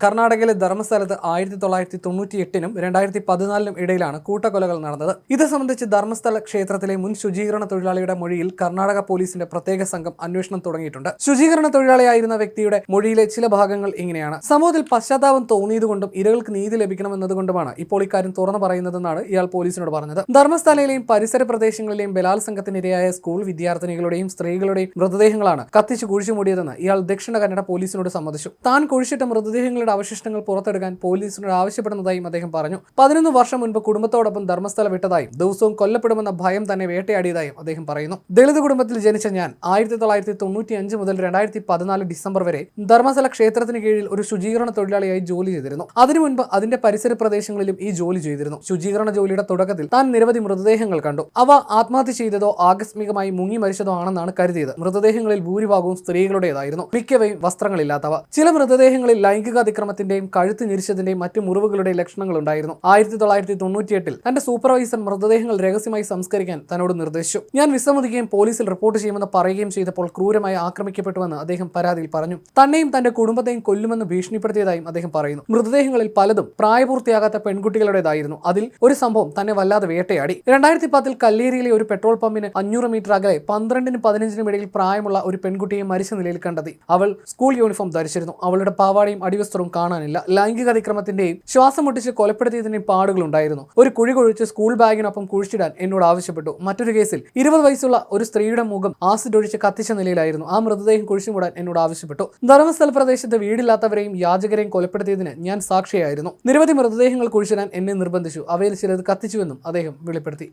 കർണാടകയിലെ ധർമ്മസ്ഥലത്ത് 1998-നും 2014-നും ഇടയിലാണ് കൂട്ടക്കൊലകൾ നടന്നത്. ഇത് സംബന്ധിച്ച് ധർമ്മസ്ഥല ക്ഷേത്രത്തിലെ മുൻ ശുചീകരണ തൊഴിലാളിയുടെ മൊഴിയിൽ കർണാടക പോലീസിന്റെ പ്രത്യേക സംഘം അന്വേഷണം തുടങ്ങിയിട്ടുണ്ട്. ശുചീകരണ തൊഴിലാളിയായിരുന്ന വ്യക്തിയുടെ മൊഴിയിലെ ചില ഭാഗങ്ങൾ ഇങ്ങനെയാണ്. സമൂഹത്തിൽ പശ്ചാത്താപം തോന്നിയതുകൊണ്ടും ഇരകൾക്ക് നീതി ലഭിക്കണമെന്നതുകൊണ്ടുമാണ് ഇപ്പോൾ ഇക്കാര്യം തുറന്നു പറയുന്നതെന്നാണ് ഇയാൾ പോലീസിനോട് പറഞ്ഞത്. ധർമ്മസ്ഥലയിലെയും പരിസര പ്രദേശങ്ങളിലെയും ബലാത്സംഗത്തിനിരയായ സ്കൂൾ വിദ്യാർത്ഥിനികളുടെയും സ്ത്രീകളുടെയും മൃതദേഹങ്ങളാണ് കത്തിച്ച് കുഴിച്ചുമൂടിയതെന്ന് ഇയാൾ ദക്ഷിണ കന്നഡ പോലീസിനോട് സമ്മതിച്ചു. താൻ കുഴിച്ചിട്ട മൃതദേഹങ്ങളുടെ അവശിഷ്ടങ്ങൾ പുറത്തെടുക്കാൻ പോലീസിനോട് ആവശ്യപ്പെടുന്നതായും അദ്ദേഹം പറഞ്ഞു. 11 വർഷം മുൻപ് കുടുംബത്തോടൊപ്പം ധർമ്മസ്ഥല വിട്ടതായും ദിവസവും കൊല്ലപ്പെടുമെന്ന ഭയം തന്നെ വേട്ടയാടിയതായും അദ്ദേഹം പറയുന്നു. ദളിത് കുടുംബത്തിൽ ജനിച്ച ഞാൻ 1995 മുതൽ 2014 ഡിസംബർ വരെ ധർമ്മസ്ഥല ക്ഷേത്രത്തിന് കീഴിൽ ഒരു ശുചീകരണ തൊഴിലാളിയായി ജോലി ചെയ്തിരുന്നു. അതിനു മുൻപ് അതിന്റെ പരിസര പ്രദേശങ്ങളിലും ഈ ജോലി ചെയ്തിരുന്നു. ശുചീകരണ ജോലിയുടെ തുടക്കത്തിൽ താൻ നിരവധി മൃതദേഹങ്ങൾ കണ്ടു. അവ ആത്മഹത്യ ചെയ്തതോ ആകസ്മികമായി മുങ്ങി മരിച്ചതോ ആണെന്നാണ് കരുതിയത്. മൃതദേഹങ്ങളിൽ ഭൂരിഭാഗവും സ്ത്രീകളുടേതായിരുന്നു. മിക്കവയും വസ്ത്രങ്ങളില്ലാത്തവ. ചില മൃതദേഹങ്ങളിൽ ലൈംഗിക അതിക്രമത്തിന്റെയും കഴുത്ത് ഞെരിച്ചതിന്റെയും മറ്റു മുറിവുകളുടെ ലക്ഷണങ്ങൾ ഉണ്ടായിരുന്നു. 1998 തന്റെ സൂപ്പർവൈസർ മൃതദേഹങ്ങൾ രഹസ്യമായി സംസ്കരിക്കാൻ തന്നോട് നിർദ്ദേശിച്ചു. ഞാൻ വിസമ്മതിക്കുകയും പോലീസിൽ റിപ്പോർട്ട് ചെയ്യുമെന്ന് പറയുകയും ചെയ്തപ്പോൾ ക്രൂരമായി ആക്രമിക്കപ്പെട്ടുവെന്ന് അദ്ദേഹം പരാതിയിൽ പറഞ്ഞു. തന്നെയും തന്റെ കുടുംബത്തെയും കൊല്ലുമെന്ന് ഭീഷണിപ്പെടുത്തിയതായും അദ്ദേഹം പറയുന്നു. മൃതദേഹങ്ങളിൽ പലതും പ്രായപൂർത്തിയാകാത്ത പെൺകുട്ടികളുടേതായിരുന്നു. അതിൽ ഒരു സംഭവം തന്നെ വല്ലാതെ വേട്ടയാടി. 2010 കല്ലേരിയിലെ ഒരു പെട്രോൾ പമ്പിന് 500 മീറ്റർ അകലെ 12-നും 15-നും ഇടയിൽ പ്രായമുള്ള ഒരു പെൺകുട്ടിയെ മരിച്ച നിലയിൽ കണ്ടെത്തി. അവൾ സ്കൂൾ യൂണിഫോം ധരിച്ചിരുന്നു. അവളുടെ പാവാടയും അടിവസ്ത്രവും കാണാനില്ല. ലൈംഗിക അതിക്രമത്തിന്റെയും ശ്വാസം മുട്ടിച്ച് കൊലപ്പെടുത്തിയതിന്റെയും പാടുകൾ ഉണ്ടായിരുന്നു. ഒരു കുഴി കുഴിച്ച് സ്കൂൾ ബാഗിനൊപ്പം കുഴിച്ചിടാൻ എന്നോട് ആവശ്യപ്പെട്ടു. മറ്റൊരു കേസിൽ 20 വയസ്സുള്ള ഒരു സ്ത്രീയുടെ മുഖം ആസിഡ് ഒഴിച്ച് കത്തിച്ച നിലയിലായിരുന്നു. ആ മൃതദേഹം കുഴിച്ചുമൂടാൻ എന്നോട് ആവശ്യപ്പെട്ടു. ധർമ്മസ്ഥല പ്രദേശത്ത് വീടില്ലാത്തവരെയും യാചകരെയും കൊലപ്പെടുത്തിയതിന് ഞാൻ സാക്ഷിയായിരുന്നു. നിരവധി മൃതദേഹങ്ങൾ കുഴിച്ചിടാൻ എന്നെ നിർബന്ധിച്ചു. അവയിൽ ചിലത് കത്തിച്ചുവെന്നും അദ്ദേഹം വെളിപ്പെടുത്തി.